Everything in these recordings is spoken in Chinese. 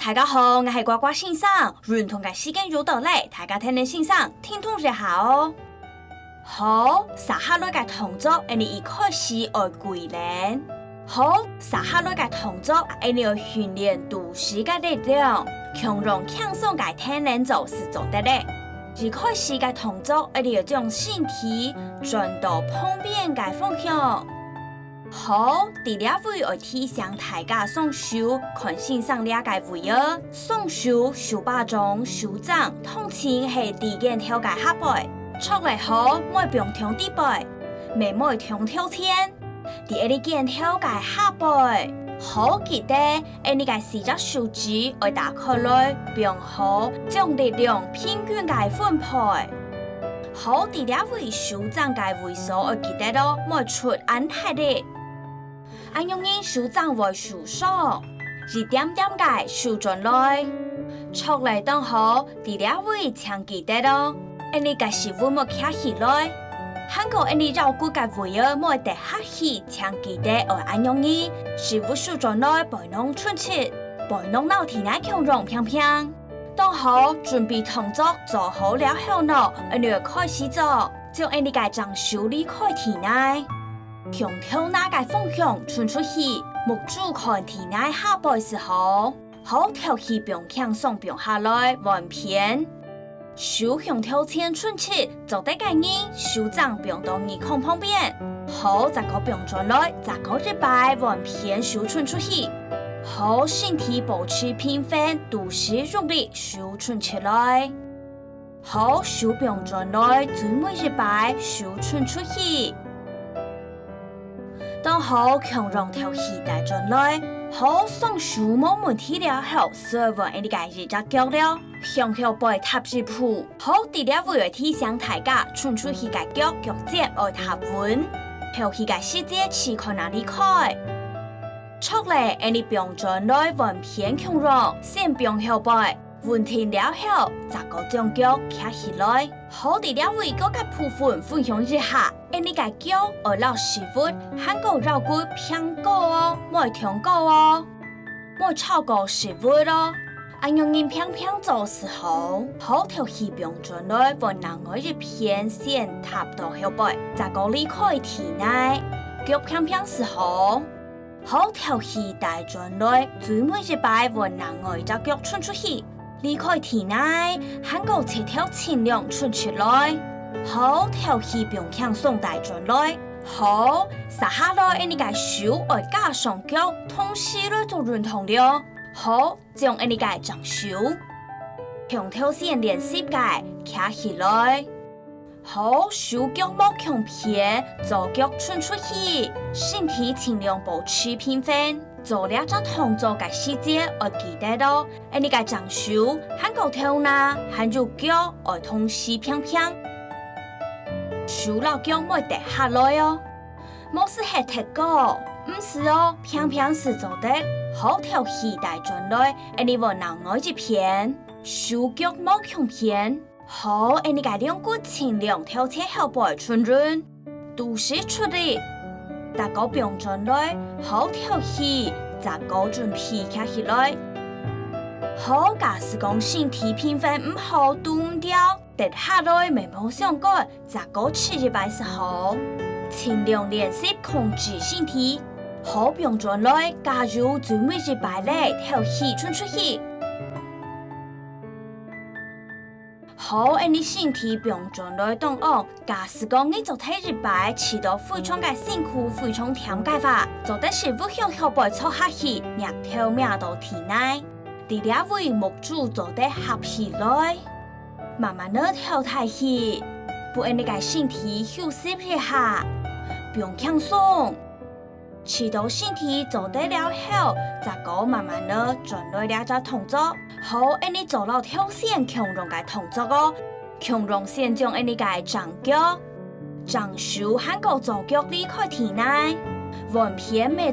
大家好，我是呱呱先生，认同嘅时间又到嚟，大家听你先生听通一下哦。好，撒下来嘅动作，你一开始要跪练。好，撒下来嘅动作，你要训练肚脐嘅力量，强壮轻松嘅体能就是做得咧。一开始嘅动作，你要将身体转到旁边嘅方向。好，第二位要提醒大家双手看先生两个位哦，双手手把中手掌通前系地肩跳嘅下背，出嚟好，莫用跳地背，未莫跳跳天，第二肩跳嘅下背。好記得，你嘅四隻手指要打開來，並好將力量平均嘅分配。好，第二位手掌嘅位數要記得咯，莫出安太力。按用你手掌為手手，一點點嘅手轉來，出嚟當好。第二位請記得咯，你嘅手會莫卡起來。韓國你繞骨嘅位兒莫得下去，請記得要按用你手會手轉來，背弄出切，背弄腦體內強壯平平。當好準備動作做好了後呢，你要開始做，將你嘅掌手離開體內。向跳那個方向傳出去，目珠看體內下背時候，好跳起並輕鬆並下來，彎偏。手向跳前傳出，做得嘅人手掌並到耳孔旁邊，好再個並轉來，再個一擺彎偏手傳出去，好身體保持平衡，肚臍用力手傳出來，好手並轉來，最尾一擺手傳出去。當好強壯跳起帶轉來，好雙手冇問題了後，隨穩你嘅一隻腳了，向後背踏一步。好，第二位提醒大家，傳出去嘅腳尖要踏穩，跳起嘅時節只看哪裡開。出嚟，你並轉來穩偏強壯，先並後背。穩定了後，再個將腳卡起來。好，第二位嗰個部分分享一下，你個腳要繞10分，韓國繞骨偏高哦，莫跳高哦，莫超過10分哦。按用人偏偏做時候，好跳起並轉來，揾人我一偏線踏到後背，再個離開體內，腳偏偏時候，好跳起帶轉來，最尾一擺揾人我一隻腳穿出去。離開體內，韓國切跳輕量傳出來，好跳起並輕鬆帶轉來，好撒下來你個手要加上腳，同時來做運動了，好將你個掌手向跳線練習嘅卡起來，好手腳莫強偏，左腳傳出去，身體輕量保持平衡。做了這動作嘅細節要記得咯，你個掌手韓國跳拿，韓住腳要同時平平，手落腳莫跌下來哦，冇是係踢高，唔是哦，平平是做得好跳起帶轉來，你揾人愛一片，手腳莫強偏，好你個兩骨輕量跳起後背傳潤，肚臍出力。大個並轉來，好跳起，再個準備卡起來。好，假使講身體平衡唔好斷唔掉，跌下來未冇相干，再個吃一擺時候，盡量練習控制身體。好並轉來，加入最尾一擺咧，跳起傳出去。好，你身體並轉來動哦。假使講你做體一擺，吃到非常嘅辛苦，非常甜嘅話，做得是不向後背坐下去，脈跳脈到體內。第二位目珠做得合起來，慢慢地跳太起，不你嘅身體休息一下，並輕鬆。吃到身體做得了後，再個慢慢地轉來兩隻動作。好，你做到跳線強壯嘅動作哦。強壯先將你嘅掌腳、掌手韓國左腳離開體內，彎偏未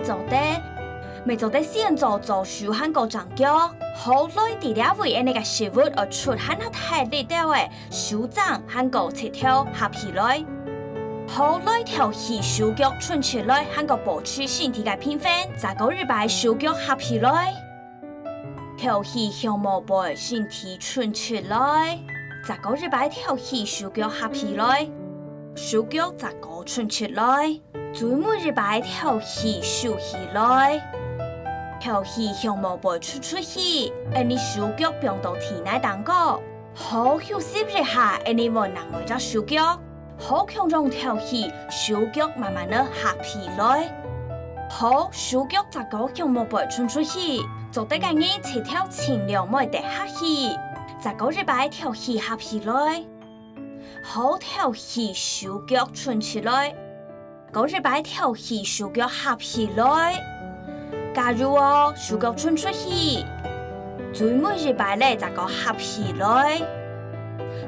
做得先做左手韓國掌腳。好，來第二位你嘅食物要出很大力的位，手掌韓國切跳合起來。好，來跳起手腳傳出來，韓國保持身體嘅平衡，再個日擺手腳合起來。跳起向毛背，身体顺起来。十个日摆跳起手脚合起来，手脚十个顺起来。最末日摆跳起收起来，跳起向毛背出去，你手脚并到体内当个。好休息一下，你无能为只手脚，好强壮跳起手脚慢慢的合起来。好手脚十个向毛背出去，做得个人切跳轻量袂得下去。十个日摆跳起合起来，好跳起手脚顺起来。个日摆跳起手脚合起来，假如手脚顺出去，最末日摆咧十个合起来，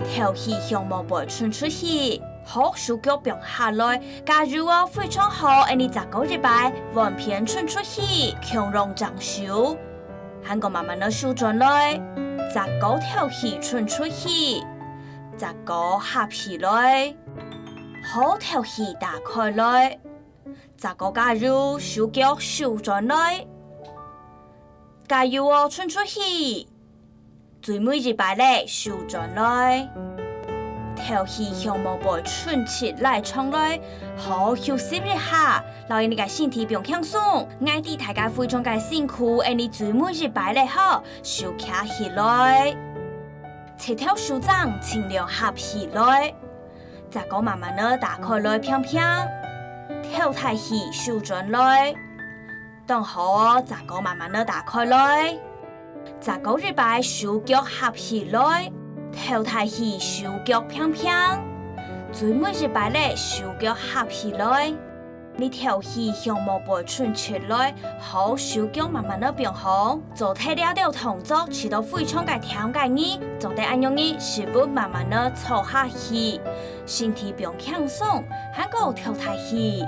跳起向毛背顺出去，好手脚并下来。假如非常好，你十个日摆完片顺出去，强壮长手，韩国慢慢的收转来，十个跳起顺出去，十个合起来。好跳起打开来，十个加入手脚收转来，加入伸出去，最尾日摆咧收转来，跳起向毛背伸起来冲来，好休息一下，留意你嘅身体并轻松，爱啲大家非常嘅辛苦，你最尾日摆咧好收起来，切条手掌尽量合起来。十个慢慢的打开来，飘飘，跳太起收转来，等好十个慢慢的打开来，十个日摆手脚合起来，跳太起手脚飘飘，最末日摆咧手脚合起来，你跳起向毛背顺起来，好手脚慢慢的变好，做体了了动作，起到非常嘅调解呢，做得安样呢，食物慢慢的坐下去，身体变轻松，还个跳太起。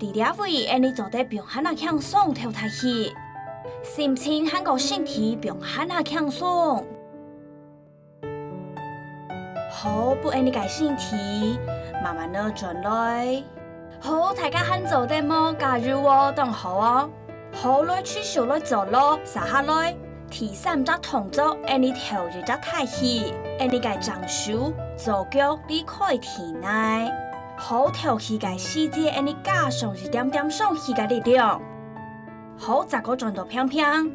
伫了位，你做得变很轻松，跳太起，心情还个身体变很轻松。好，不你嘅身体慢慢的转来，好，大家很做得么？假如等好好来取手来做咯，撒下来，第三只动作，你跳入只太起，你嘅掌手、左腳離開體內，好跳起嘅世界，你加上一點點上起嘅力量，好十個轉到平平，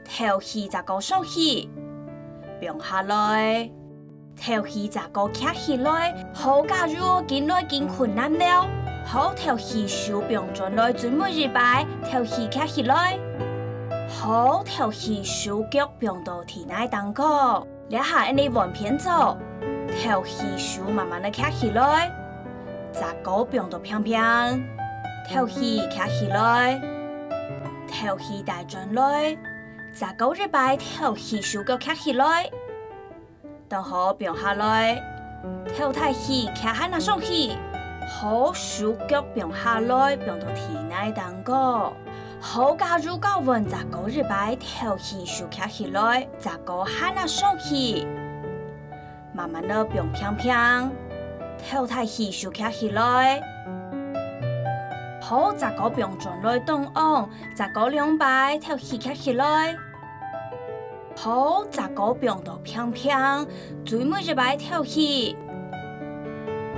跳起十個上起，變下來。跳起十個站起來，好假如見來見困難了，好跳起手柄轉來，最末日擺跳起站起來，好跳起手腳並到體內當個，兩下你往片走，跳起手慢慢的站起來，十個並到平平，跳起站起來，跳起大轉來，十個日擺跳起手腳站起來。等好變下來，跳太起，站喺那上去，好手腳變下來，變到體內當個，好加入高溫，十個日擺跳起手站起來，十個喺那上去，慢慢的變平平，跳太起手站起來，好十個變轉來動昂，十個兩擺跳起站起來。好，十個變到平平，最末日擺跳起，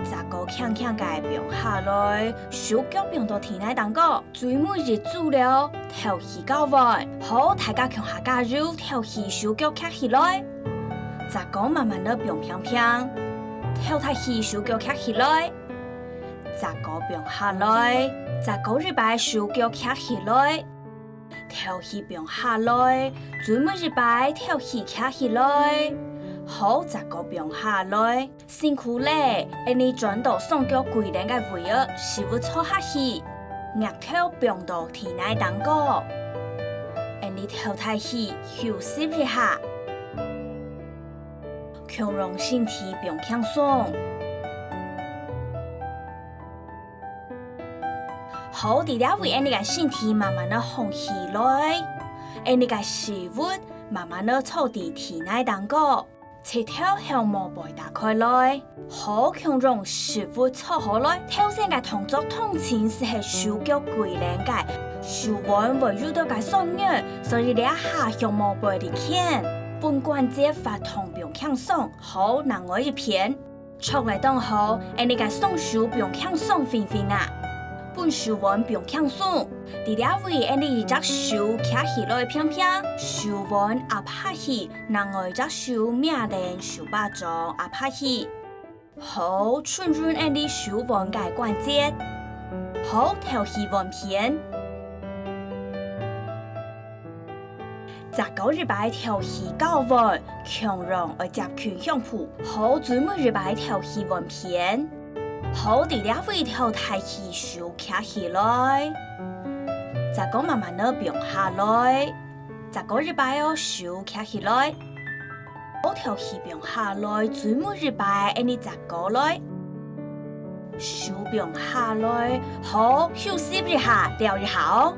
十個輕輕嘅變下來，手腳變到體內當個，最末日做了跳起高溫，好，大家強下加入跳起手腳站起來，十個慢慢的變平平，跳太起手腳站起來，十個變下來，十個日擺手腳站起來。跳起變下來，最末日擺跳起站起來，好十個變下來，辛苦咧！你轉到雙腳跪練嘅位置，是會坐下去，額頭變到體內當個，你跳太起休息一下，強壯身體變輕鬆。好，伫了位，你嘅身體慢慢的放起來，你嘅食物慢慢的坐伫體內當個，切條向毛背打開來，好強壯食物坐好來，頭先嘅動作通常是手腳跪練嘅，手腕會遇到個雙月，所以你下向毛背的看，本關節發痛不用輕鬆，好難我一片。出來當好，你個雙手不用輕鬆fin fin啊，本手腕不用輕鬆。第二位你一隻手卡起來平平，手腕壓拍起，另外一隻手命令手把掌壓拍起。好，順順你手腕個關節，好頭氣腕片。十九日擺頭氣高溫，強壯而集權向譜，好專門日擺頭氣腕片，好第二位頭抬起手卡起來，再講慢慢的變下來，再講日擺哦手卡起來，好頭氣變下來，專門日擺你再講來，手變下來，好休息一下，療一下哦。